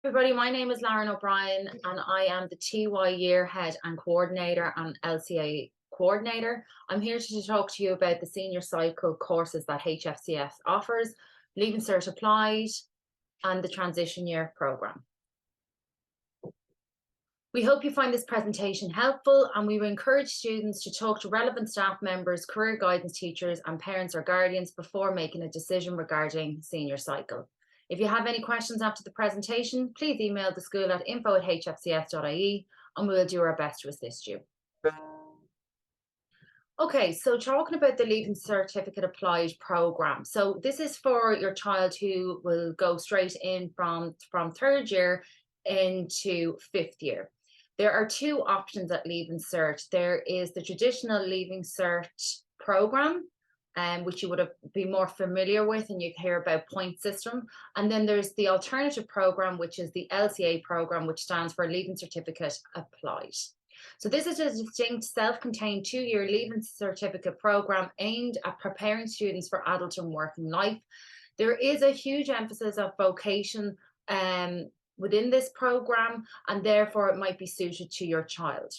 Everybody, my name is Lauren O'Brien and I am the TY Year Head and Coordinator and LCA Coordinator. I'm here to talk to you about the senior cycle courses that HFCS offers, Leaving Cert Applied and the Transition Year Programme. We hope you find this presentation helpful, and we will encourage students to talk to relevant staff members, career guidance teachers and parents or guardians before making a decision regarding senior cycle. If you have any questions after the presentation, please email the school at info@hfcs.ie and we will do our best to assist you. Okay, so talking about the Leaving Certificate Applied programme. So this is for your child who will go straight in from third year into fifth year. There are two options at Leaving Cert. There is the traditional Leaving Cert programme, which you would be more familiar with, and you hear about point system. And then there's the alternative programme, which is the LCA programme, which stands for Leaving Certificate Applied. So this is a distinct self-contained 2-year Leaving Certificate programme aimed at preparing students for adult and working life. There is a huge emphasis of vocation within this programme, and therefore it might be suited to your child.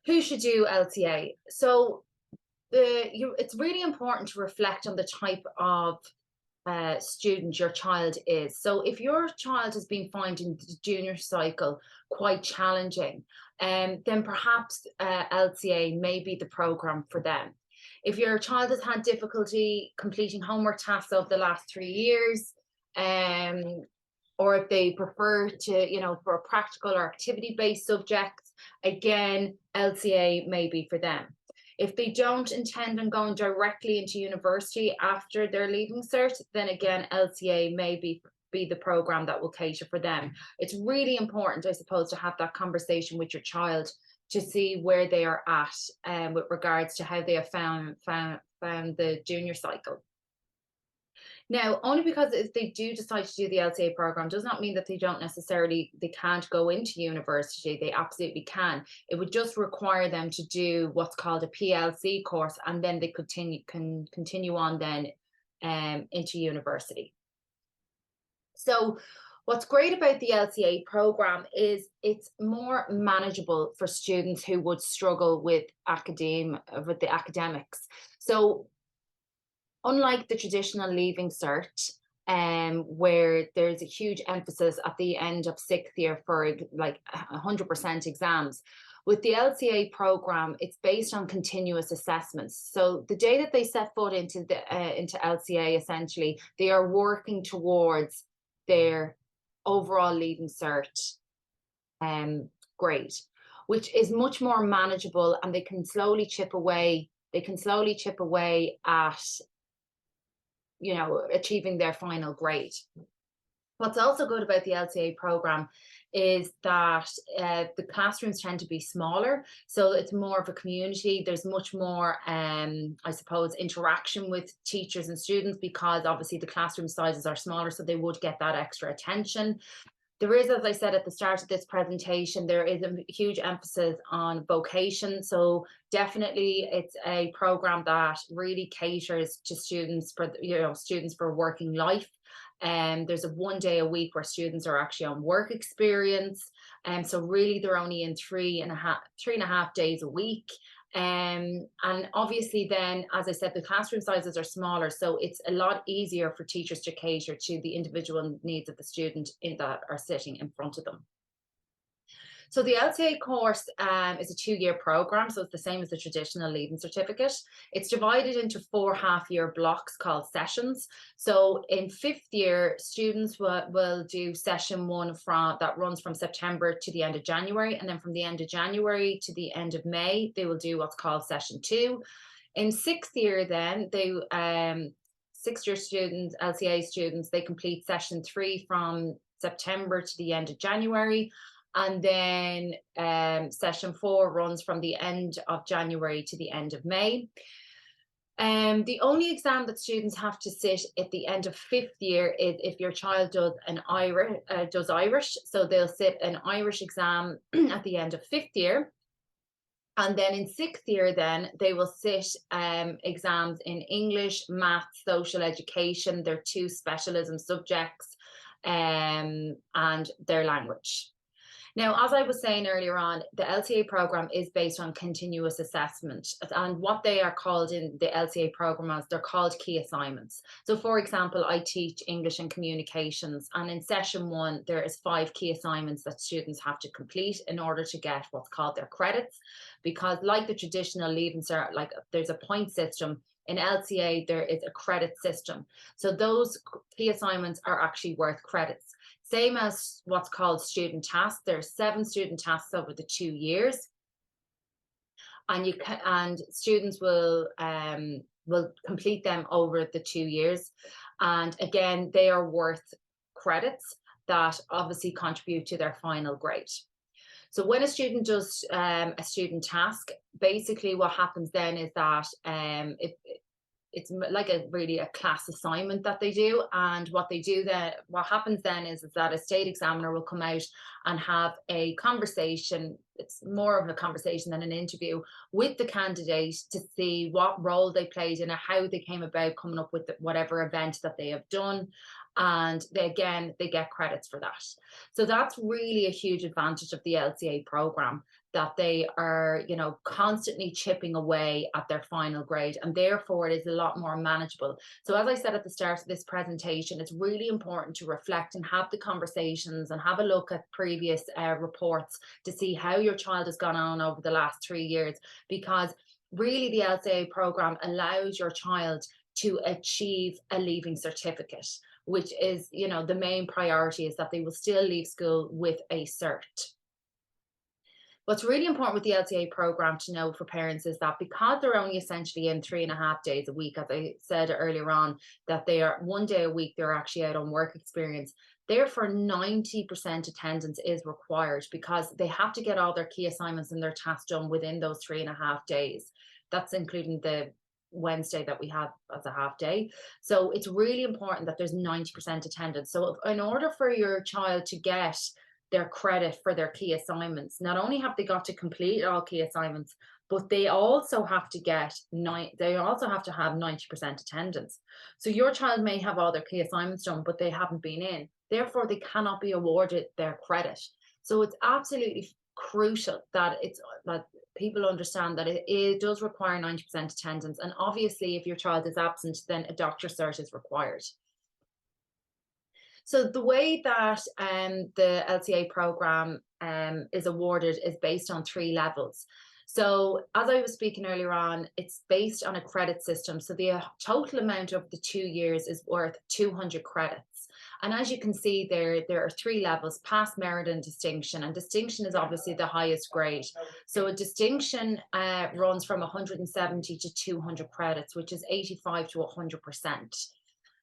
Who should do LCA? So it's really important to reflect on the type of student your child is. So if your child has been finding the junior cycle quite challenging, then perhaps LCA may be the programme for them. If your child has had difficulty completing homework tasks over the last 3 years, or if they prefer to, for practical or activity-based subjects, again, LCA may be for them. If they don't intend on going directly into university after their Leaving Cert, then again, LCA may be the programme that will cater for them. It's really important, I suppose, to have that conversation with your child to see where they are at with regards to how they have found the junior cycle. Now, only because if they do decide to do the LCA programme does not mean that they can't go into university. They absolutely can. It would just require them to do what's called a PLC course, and then they can continue on then into university. So what's great about the LCA programme is it's more manageable for students who would struggle with the academics. So unlike the traditional Leaving Cert, where there's a huge emphasis at the end of 6th year for like 100% exams, with the LCA programme, it's based on continuous assessments. So the day that they set foot into LCA, essentially, they are working towards their overall Leaving Cert grade, which is much more manageable, and they can slowly chip away. At achieving their final grade. What's also good about the LCA programme is that the classrooms tend to be smaller, so it's more of a community. There's much more, I suppose, interaction with teachers and students, because obviously the classroom sizes are smaller, so they would get that extra attention. There is, as I said at the start of this presentation, there is a huge emphasis on vocation. So definitely it's a programme that really caters to students for working life. There's a 1 day a week where students are actually on work experience. So really they're only in 3.5 days a week. And obviously then, as I said, the classroom sizes are smaller, so it's a lot easier for teachers to cater to the individual needs of the student that are sitting in front of them. So the LCA course is a 2-year programme, so it's the same as the traditional Leaving Certificate. It's divided into 4 half-year blocks called sessions. So in 5th year, students will do session 1 that runs from September to the end of January, and then from the end of January to the end of May, they will do what's called session 2. In 6th year, then, 6th year students, LCA students, they complete session 3 from September to the end of January. And then session 4 runs from the end of January to the end of May. The only exam that students have to sit at the end of 5th year is if your child does Irish. So they'll sit an Irish exam at the end of 5th year. And then in 6th year, then they will sit exams in English, maths, social education. They're 2 specialism subjects. and their language. Now, as I was saying earlier on, the LCA program is based on continuous assessment, and what they are called in the LCA program as, they're called key assignments. So for example, I teach English and communications, and in session 1 there is 5 key assignments that students have to complete in order to get what's called their credits, because like the traditional Leaving Cert, like there's a point system, in LCA there is a credit system. So those key assignments are actually worth credits. Same as what's called student tasks. There's 7 student tasks over the 2 years, and students will complete them over the 2 years. And again, they are worth credits that obviously contribute to their final grade. So when a student does a student task, basically what happens then is that it's like really a class assignment that they do. And what happens then is that a state examiner will come out and have a conversation. It's more of a conversation than an interview with the candidate to see what role they played in it, how they came about coming up with whatever event that they have done. And they get credits for that. So that's really a huge advantage of the LCA program, that they are, constantly chipping away at their final grade, and therefore it is a lot more manageable. So as I said at the start of this presentation, it's really important to reflect and have the conversations and have a look at previous reports to see how your child has gone on over the last 3 years, because really the LCA program allows your child to achieve a leaving certificate, which is, the main priority is that they will still leave school with a cert. What's really important with the LCA program to know for parents is that because they're only essentially in 3.5 days a week, as I said earlier on, that they are 1 day a week, they're actually out on work experience. Therefore, 90% attendance is required, because they have to get all their key assignments and their tasks done within those 3.5 days. That's including the Wednesday that we have as a half day. So it's really important that there's 90% attendance. So in order for your child to get their credit for their key assignments, not only have they got to complete all key assignments, but they also have to have 90% attendance. So your child may have all their key assignments done, but they haven't been in. Therefore, they cannot be awarded their credit. So it's absolutely crucial that people understand that it does require 90% attendance. And obviously, if your child is absent, then a doctor cert is required. So the way that the LCA program is awarded is based on 3 levels. So as I was speaking earlier on, it's based on a credit system. So the total amount of the 2 years is worth 200 credits. And as you can see there are 3 levels: pass, merit, and distinction. And distinction is obviously the highest grade. So a distinction runs from 170 to 200 credits, which is 85 to 100%.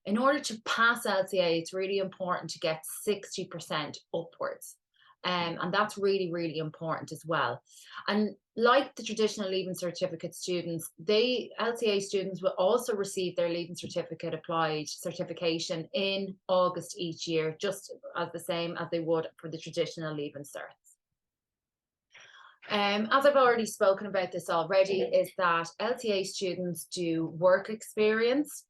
In order to pass LCA, it's really important to get 60% upwards. And that's really, really important as well. And like the traditional Leaving Certificate students, LCA students will also receive their Leaving Certificate applied certification in August each year, just as the same as they would for the traditional Leaving Certs. As I've already spoken about this already, is that LCA students do work experience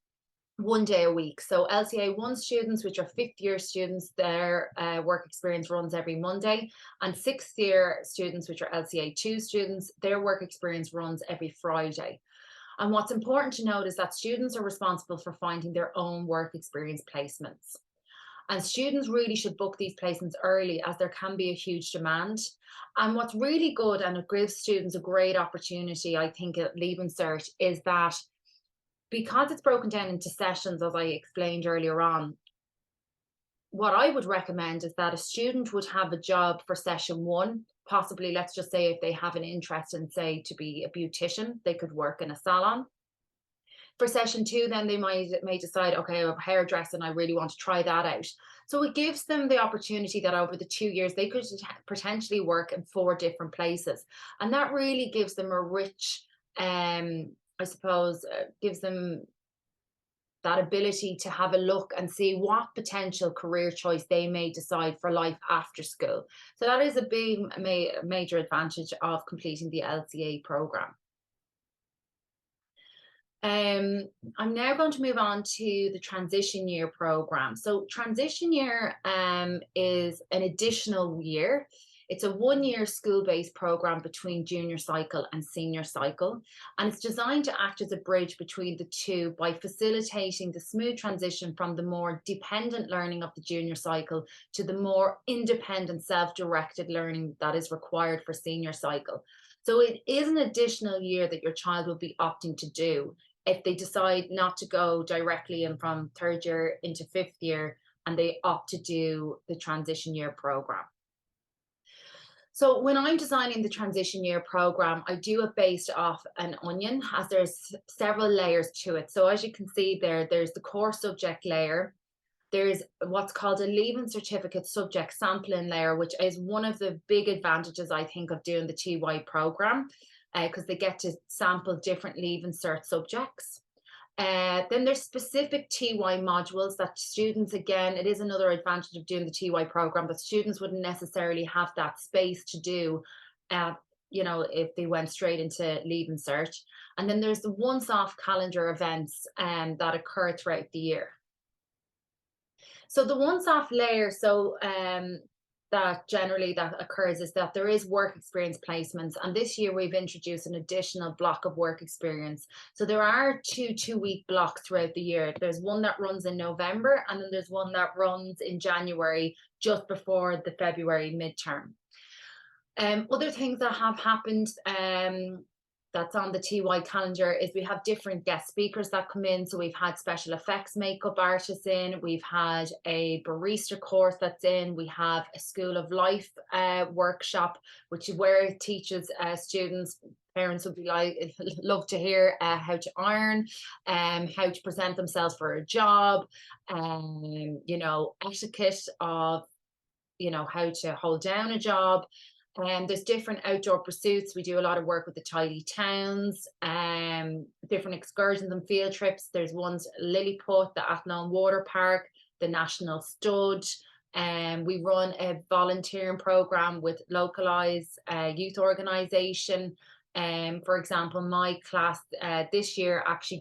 1 day a week. So LCA 1 students, which are 5th year students, their work experience runs every Monday, and 6th year students, which are LCA 2 students, their work experience runs every Friday. And what's important to note is that students are responsible for finding their own work experience placements. And students really should book these placements early, as there can be a huge demand. And what's really good, and it gives students a great opportunity, I think, at Leaving Cert, is that because it's broken down into sessions, as I explained earlier on, what I would recommend is that a student would have a job for session 1, possibly, let's just say, if they have an interest in, say, to be a beautician, they could work in a salon. For session 2, then they may decide, okay, I have hairdressing, I really want to try that out. So it gives them the opportunity that over the 2 years, they could potentially work in 4 different places. And that really gives them a rich, I suppose, gives them that ability to have a look and see what potential career choice they may decide for life after school. So that is a big major advantage of completing the LCA program. I'm now going to move on to the transition year program. So transition year is an additional year. It's a 1 year school-based program between junior cycle and senior cycle, and it's designed to act as a bridge between the two by facilitating the smooth transition from the more dependent learning of the junior cycle to the more independent, self-directed learning that is required for senior cycle. So it is an additional year that your child will be opting to do if they decide not to go directly in from third year into fifth year and they opt to do the transition year program. So when I'm designing the transition year program, I do it based off an onion, as there's several layers to it. So as you can see there, there's the core subject layer. There's what's called a leaving certificate subject sampling layer, which is one of the big advantages, I think, of doing the TY program, because they get to sample different leaving cert subjects. Then there's specific TY modules that students, again, it is another advantage of doing the TY program, but students wouldn't necessarily have that space to do, if they went straight into leaving cert. And then there's the once-off calendar events that occur throughout the year. So the once-off layer, that generally that occurs is that there is work experience placements, and this year we've introduced an additional block of work experience. So there are two-week blocks throughout the year. There's one that runs in November, and then there's one that runs in January, just before the February midterm. Other things that have happened that's on the TY calendar is we have different guest speakers that come in. So we've had special effects makeup artists in, we've had a barista course that's in, we have a School of Life workshop, which is where it teaches students, parents would be like, love to hear how to iron, how to present themselves for a job, etiquette of, how to hold down a job. There's different outdoor pursuits. We do a lot of work with the tidy towns, different excursions and field trips. There's ones Lilliput, the Athlone Water Park, the National Stud. We run a volunteering program with localized youth organization. For example, my class this year actually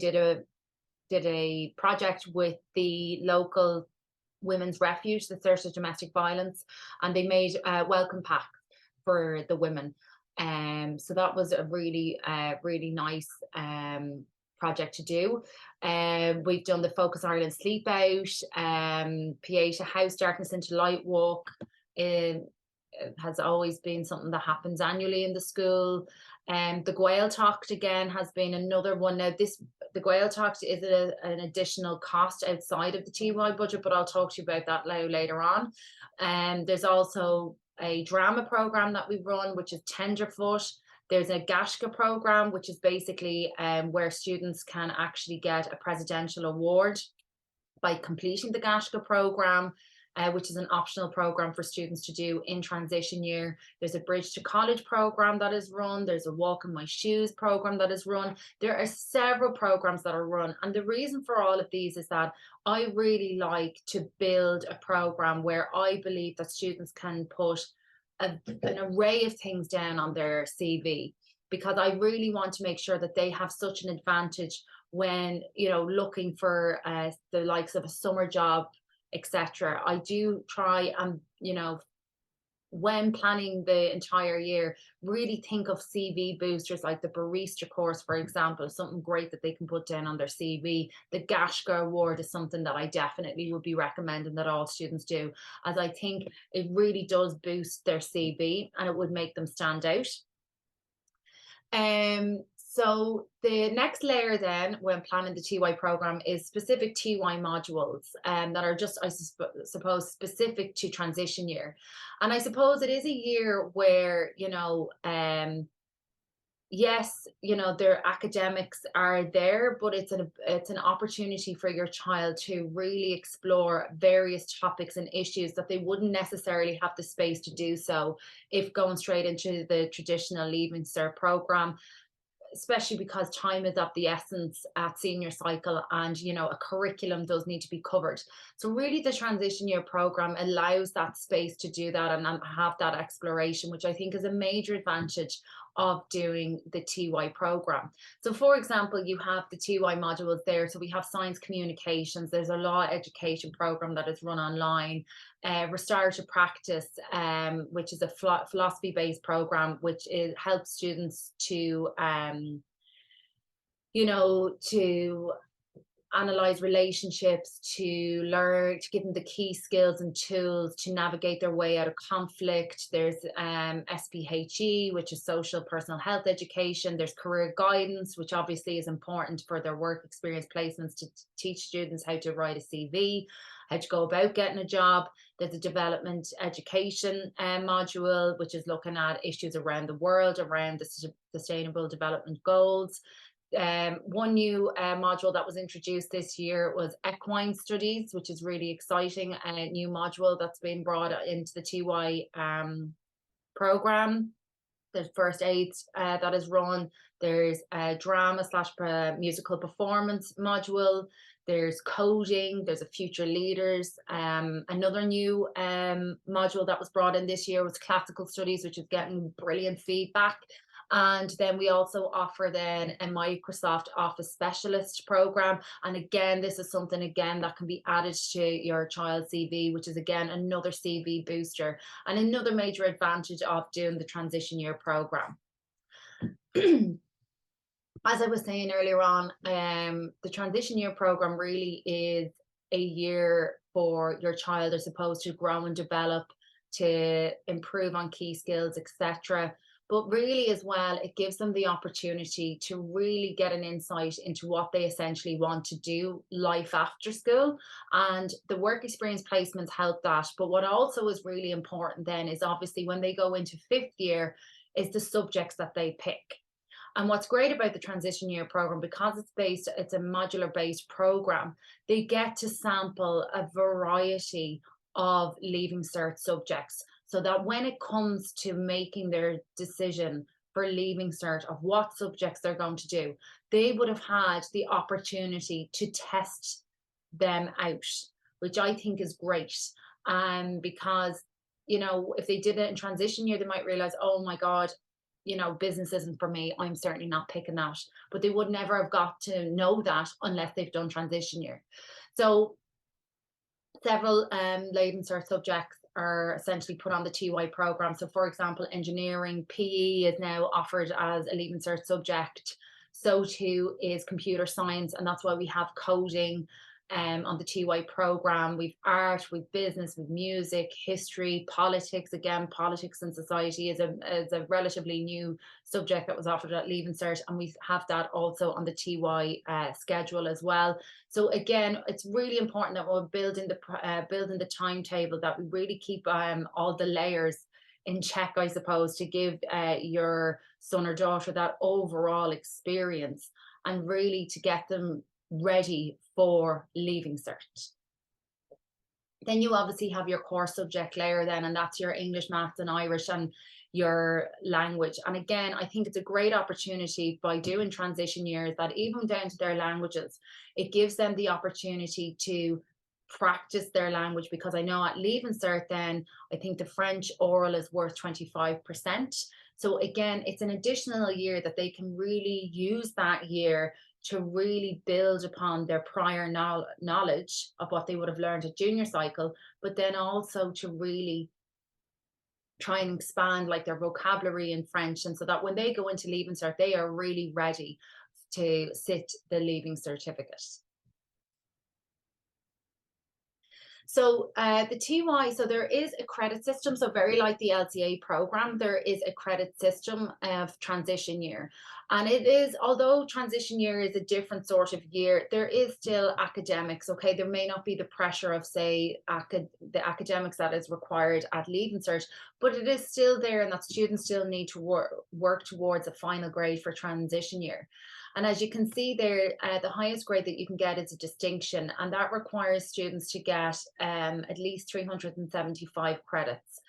did a project with the local women's refuge that serves domestic violence, and they made welcome packs for the women. So that was a really nice project to do. We've done the Focus Ireland Sleep Out, Pieta House Darkness into Light Walk. It has always been something that happens annually in the school. The Gael Talk again has been another one. Now the Gael Talk is an additional cost outside of the TY budget, but I'll talk to you about that later on. There's also a drama program that we run, which is Tenderfoot. There's a Gashka program, which is basically where students can actually get a presidential award by completing the Gashka program, which is an optional program for students to do in transition year. There's a Bridge to College program that is run. There's a Walk in My Shoes program that is run. There are several programs that are run. And the reason for all of these is that I really like to build a program where I believe that students can put an array of things down on their CV, because I really want to make sure that they have such an advantage when, looking for the likes of a summer job, etc. I do try and, when planning the entire year, really think of CV boosters like the barista course, for example, something great that they can put down on their CV. The Gashka Award is something that I definitely would be recommending that all students do, as I think it really does boost their CV and it would make them stand out. So the next layer then, when planning the TY program, is specific TY modules that are just, I suppose, specific to transition year. And I suppose it is a year where, yes, their academics are there, but it's an opportunity for your child to really explore various topics and issues that they wouldn't necessarily have the space to do so if going straight into the traditional Leaving Cert program, especially because time is of the essence at senior cycle, and a curriculum does need to be covered. So really the transition year program allows that space to do that and have that exploration, which I think is a major advantage of doing the TY program. So for example, you have the TY modules there. So we have science communications, there's a law education program that is run online, restorative practice, which is a philosophy-based program, which helps students to to analyze relationships, to learn, to give them the key skills and tools to navigate their way out of conflict. There's SPHE, which is social personal health education. There's career guidance, which obviously is important for their work experience placements, to teach students how to write a CV, how to go about getting a job. There's a development education module, which is looking at issues around the world, around the sustainable development goals. One new module that was introduced this year was equine studies, which is really exciting, and a new module that's been brought into the TY program. There's first aid that is run. There's a drama / musical performance module. There's coding. There's a future leaders. Another new module that was brought in this year was classical studies, which is getting brilliant feedback. And then we also offer then a Microsoft Office Specialist program. And again, this is something that can be added to your child's CV, which is again another CV booster and another major advantage of doing the transition year program. As I was saying earlier on, the transition year program really is a year for your child, I suppose, to grow and develop, to improve on key skills, etc. But really as well, it gives them the opportunity to really get an insight into what they essentially want to do life after school. And the work experience placements help that. But what also is really important then is obviously when they go into 5th year is the subjects that they pick. And what's great about the transition year program, because it's a modular based program, they get to sample a variety of Leaving Cert subjects, so that when it comes to making their decision for Leaving Cert of what subjects they're going to do, they would have had the opportunity to test them out, which I think is great. Because, if they did it in transition year, they might realize, oh my God, business isn't for me. I'm certainly not picking that. But they would never have got to know that unless they've done transition year. So several Leaving Cert subjects are essentially put on the TY program. So for example, engineering, PE is now offered as a Leaving Cert subject. So too is computer science, and that's why we have coding on the TY program. We've art, we've business, we've music, history, politics. Again, politics and society is a relatively new subject that was offered at Leaving Cert, and we have that also on the TY schedule as well. So again, it's really important that we're building the timetable, that we really keep all the layers in check, I suppose, to give your son or daughter that overall experience and really to get them ready for Leaving Cert. Then you obviously have your core subject layer then, and that's your English, Maths and Irish and your language. And again, I think it's a great opportunity by doing transition years that even down to their languages, it gives them the opportunity to practice their language, because I know at Leaving Cert then, I think the French oral is worth 25%. So again, it's an additional year that they can really use that year to really build upon their prior knowledge of what they would have learned at junior cycle, but then also to really try and expand like their vocabulary in French. And so that when they go into Leaving Cert, they are really ready to sit the Leaving Certificate. So the TY, so there is a credit system. So very like the LCA program, there is a credit system of transition year. And it is, although transition year is a different sort of year, there is still academics, okay? There may not be the pressure of, say, the academics that is required at Leaving Cert, but it is still there, and that students still need to work towards a final grade for transition year. And as you can see there, the highest grade that you can get is a distinction, and that requires students to get at least 375 credits.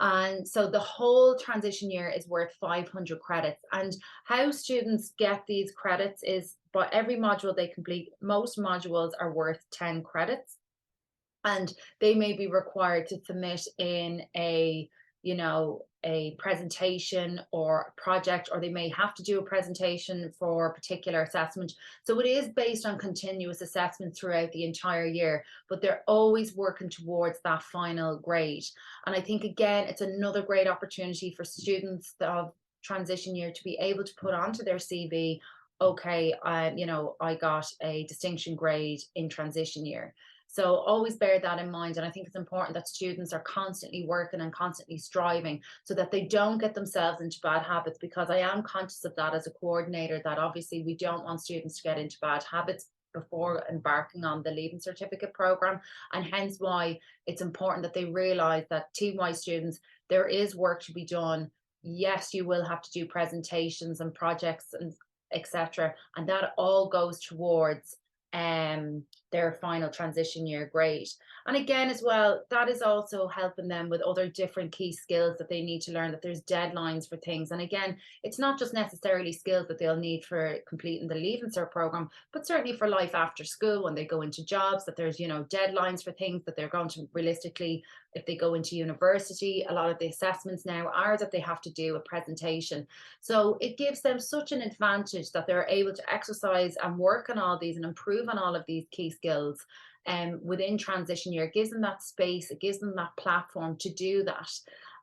And so the whole transition year is worth 500 credits. And how students get these credits is by every module they complete. Most modules are worth 10 credits, and they may be required to submit in a you know, a presentation or a project, or they may have to do a presentation for a particular assessment. So it is based on continuous assessment throughout the entire year, but they're always working towards that final grade. And I think, again, it's another great opportunity for students of transition year to be able to put onto their CV, okay, you know, I got a distinction grade in transition year. So always bear that in mind. And I think it's important that students are constantly working and constantly striving so that they don't get themselves into bad habits, because I am conscious of that as a coordinator, that obviously we don't want students to get into bad habits before embarking on the Leaving Certificate program. And hence why it's important that they realize that TY students, there is work to be done. Yes, you will have to do presentations and projects and etc. And that all goes towards their final transition year grade. And again, as well, that is also helping them with other different key skills that they need to learn, that there's deadlines for things. And again, it's not just necessarily skills that they'll need for completing the Leaving Cert program, but certainly for life after school when they go into jobs, that there's, you know, deadlines for things that they're going to realistically, if they go into university, a lot of the assessments now are that they have to do a presentation. So it gives them such an advantage that they're able to exercise and work on all these and improve on all of these key skills within transition year. It gives them that space, it gives them that platform to do that,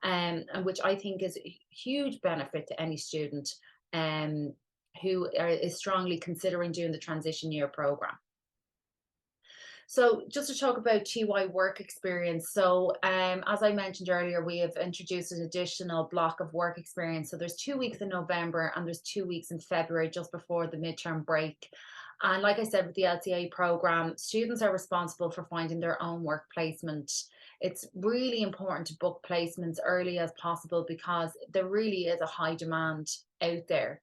and which I think is a huge benefit to any student who is strongly considering doing the transition year program. So just to talk about TY work experience. So as I mentioned earlier, we have introduced an additional block of work experience. So there's 2 weeks in November and there's 2 weeks in February, just before the midterm break. And like I said, with the LCA program, students are responsible for finding their own work placement. It's really important to book placements early as possible because there really is a high demand out there.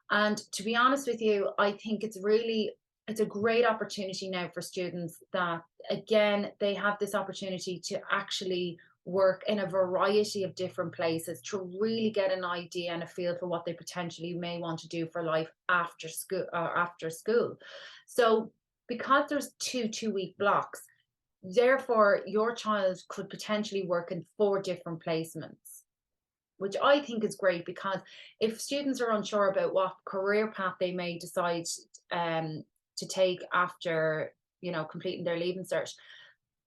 And to be honest with you, I think it's a great opportunity now for students that, again, they have this opportunity to actually work in a variety of different places to really get an idea and a feel for what they potentially may want to do for life after school. So because there's 2 2-week blocks, therefore your child could potentially work in 4 different placements, which I think is great, because if students are unsure about what career path they may decide to take after, you know, completing their Leaving Cert,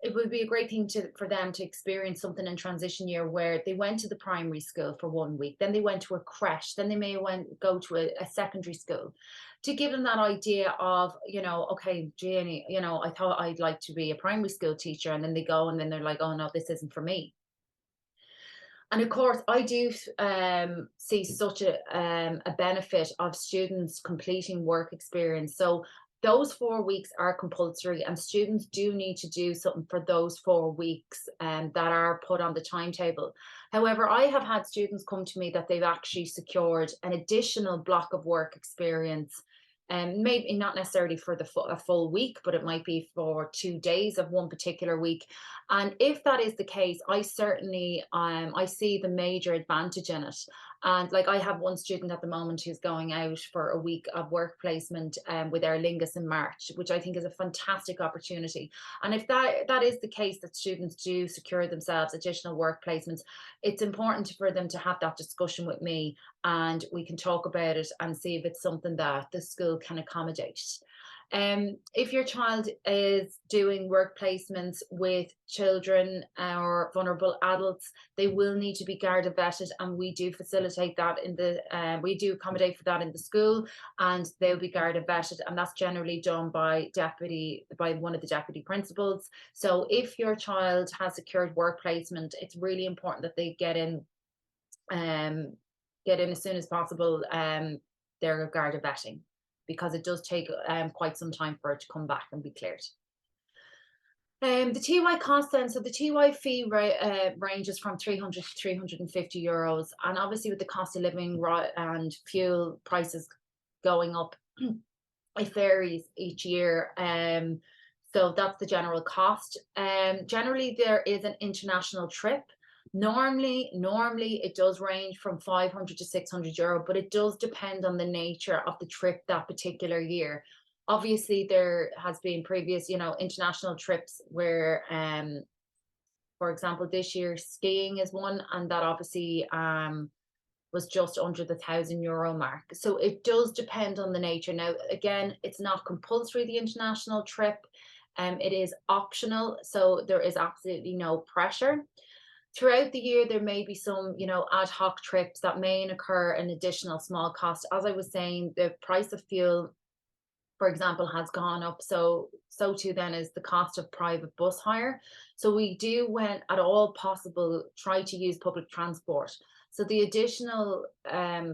it would be a great thing for them to experience something in transition year where they went to the primary school for 1 week, then they went to a creche, then they may go to a secondary school, to give them that idea of, you know, okay, Jenny, you know, I thought I'd like to be a primary school teacher, and then they go and then they're like, oh no, this isn't for me. And of course, I do see such a benefit of students completing work experience. So those 4 weeks are compulsory, and students do need to do something for those 4 weeks that are put on the timetable. However, I have had students come to me that they've actually secured an additional block of work experience, and maybe not necessarily for a full week, but it might be for 2 days of one particular week. And if that is the case, I certainly I see the major advantage in it. And like, I have one student at the moment who's going out for a week of work placement with Aer Lingus in March, which I think is a fantastic opportunity. And if that is the case, that students do secure themselves additional work placements, it's important for them to have that discussion with me, and we can talk about it and see if it's something that the school can accommodate. If your child is doing work placements with children or vulnerable adults, they will need to be Garda vetted, and we do facilitate that we do accommodate for that in the school, and they'll be Garda vetted, and that's generally done by one of the deputy principals. So if your child has secured work placement, it's really important that they get in as soon as possible, their Garda vetting, because it does take quite some time for it to come back and be cleared. The TY cost then, so the TY fee ranges from 300 to 350 euros, and obviously with the cost of living and fuel prices going up, it varies each year. So that's the general cost. Generally, there is an international trip. Normally it does range from 500 to 600 euro, but it does depend on the nature of the trip that particular year. Obviously, there has been previous, you know, international trips where For example, this year skiing is one, and that obviously was just under the €1,000 mark. So it does depend on the nature. Now, again, it's not compulsory, the international trip. It is optional, so there is absolutely no pressure. Throughout the year, there may be some, ad hoc trips that may incur an additional small cost. As I was saying, the price of fuel, for example, has gone up. So too then is the cost of private bus hire. So we do, when at all possible, try to use public transport. So the additional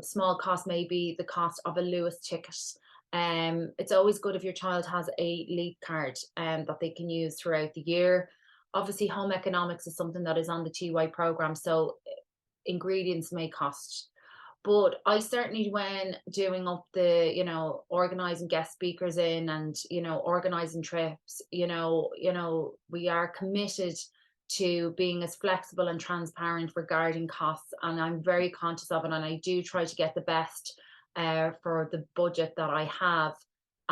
small cost may be the cost of a Lewis ticket. It's always good if your child has a leap card that they can use throughout the year. Obviously, home economics is something that is on the TY program, so ingredients may cost. But I certainly, when doing up the, organizing guest speakers in and, organizing trips, we are committed to being as flexible and transparent regarding costs. And I'm very conscious of it. And I do try to get the best for the budget that I have,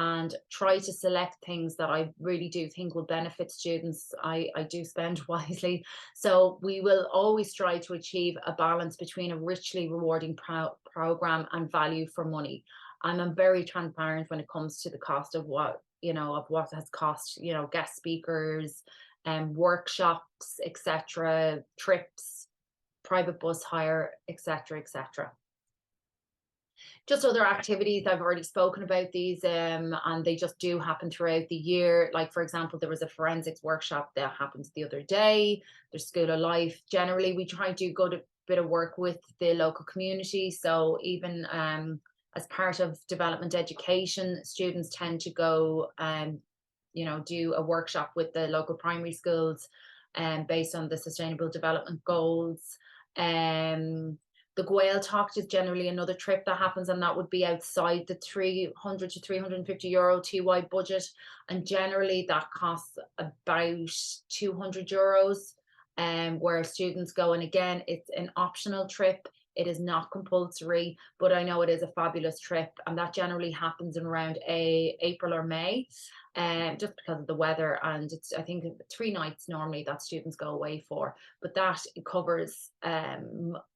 and try to select things that I really do think will benefit students. I do spend wisely. So we will always try to achieve a balance between a richly rewarding program and value for money. And I'm very transparent when it comes to the cost of what, of what has cost, guest speakers and workshops, etc., trips, private bus hire, etc., etc. Just other activities, I've already spoken about these, and they just do happen throughout the year. Like, for example, there was a forensics workshop that happened the other day. There's School of Life. Generally, we try to go to a bit of work with the local community. So even as part of development education, students tend to go and, do a workshop with the local primary schools based on the Sustainable Development Goals. The Gael Talk is generally another trip that happens, and that would be outside the €300 to €350 TY budget. And generally that costs about €200, where students go. And again, it's an optional trip. It is not compulsory, but I know it is a fabulous trip. And that generally happens in around April or May, just because of the weather. And it's, I think, 3 nights normally that students go away for. But that covers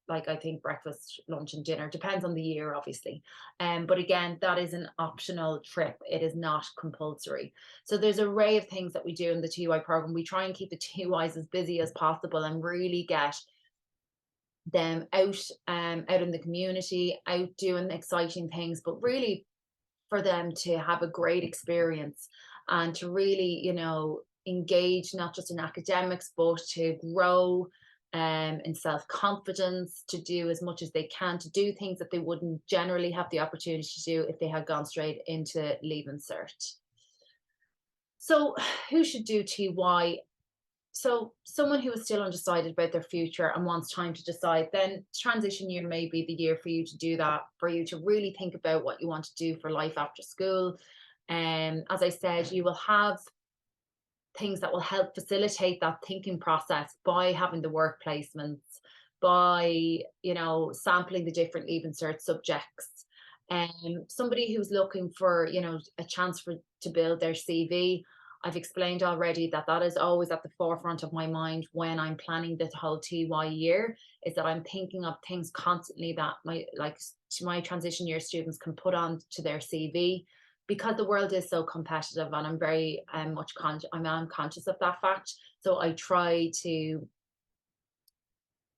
like, I think, breakfast, lunch and dinner, depends on the year, obviously. But again, that is an optional trip. It is not compulsory. So there's an array of things that we do in the TY program. We try and keep the TYs as busy as possible and really get them out in the community, out doing exciting things, but really for them to have a great experience and to really, engage not just in academics, but to grow in self-confidence, to do as much as they can, to do things that they wouldn't generally have the opportunity to do if they had gone straight into Leaving Cert. So who should do TY? So someone who is still undecided about their future and wants time to decide, then transition year may be the year for you to do that, for you to really think about what you want to do for life after school. As I said, you will have things that will help facilitate that thinking process by having the work placements, by, sampling the different Leaving Cert subjects. Somebody who's looking for, a chance to build their CV, I've explained already that that is always at the forefront of my mind when I'm planning this whole TY year, is that I'm thinking of things constantly that my transition year students can put on to their CV, because the world is so competitive, and I'm very much conscious of that fact. So I try to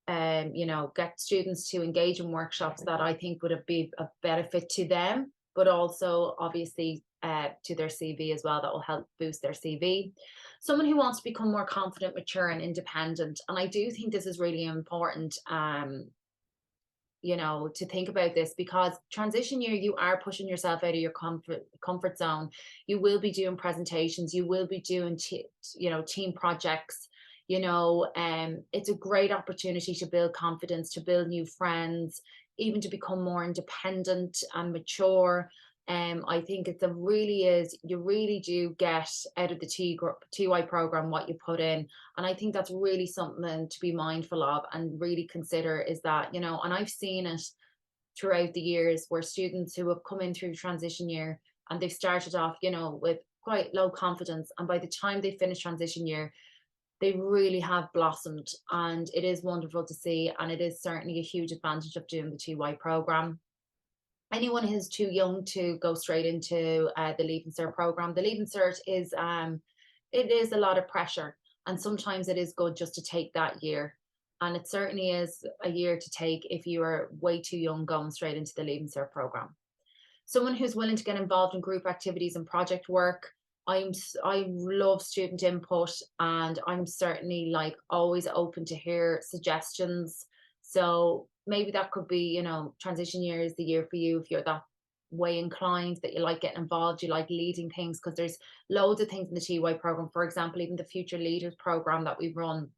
get students to engage in workshops that I think would be a benefit to them, but also obviously to their CV as well, that will help boost their CV. Someone who wants to become more confident, mature and independent. And I do think this is really important, to think about this, because transition year, you are pushing yourself out of your comfort zone. You will be doing presentations, you will be doing, team projects. It's a great opportunity to build confidence, to build new friends, even to become more independent and mature. I think you really do get out of the TY program what you put in. And I think that's really something to be mindful of and really consider, is that, and I've seen it throughout the years where students who have come in through transition year and they've started off, with quite low confidence. And by the time they finish transition year, they really have blossomed, and it is wonderful to see. And it is certainly a huge advantage of doing the TY program. Anyone who's too young to go straight into the Leaving Cert program, the Leaving Cert is it is a lot of pressure, and sometimes it is good just to take that year. And it certainly is a year to take if you are way too young going straight into the Leaving Cert program. Someone who's willing to get involved in group activities and project work. I love student input, and I'm certainly like always open to hear suggestions. So maybe that could be, you know, transition year is the year for you if you're that way inclined, that you like getting involved, you like leading things, because there's loads of things in the TY program. For example, even the Future Leaders program that we run,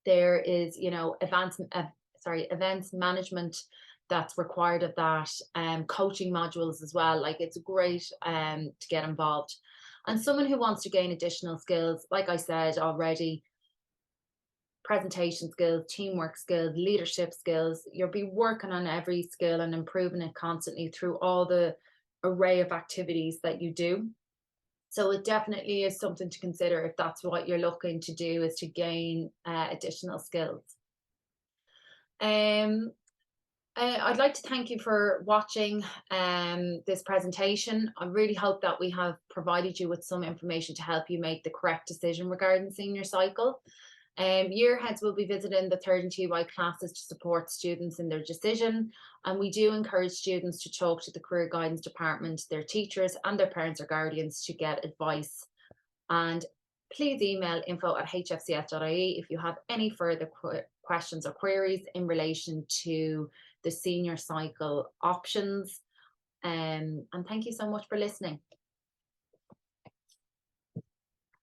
there is, you know, events management that's required of that, coaching modules as well. Like, it's great to get involved. And someone who wants to gain additional skills, like I said already, presentation skills, teamwork skills, leadership skills, you'll be working on every skill and improving it constantly through all the array of activities that you do. So it definitely is something to consider if that's what you're looking to do, is to gain additional skills. I'd like to thank you for watching this presentation. I really hope that we have provided you with some information to help you make the correct decision regarding senior cycle. Yearheads will be visiting the third and TY classes to support students in their decision, and we do encourage students to talk to the Career Guidance Department, their teachers and their parents or guardians to get advice. And please email info@hfcs.ie if you have any further questions or queries in relation to the senior cycle options. And thank you so much for listening.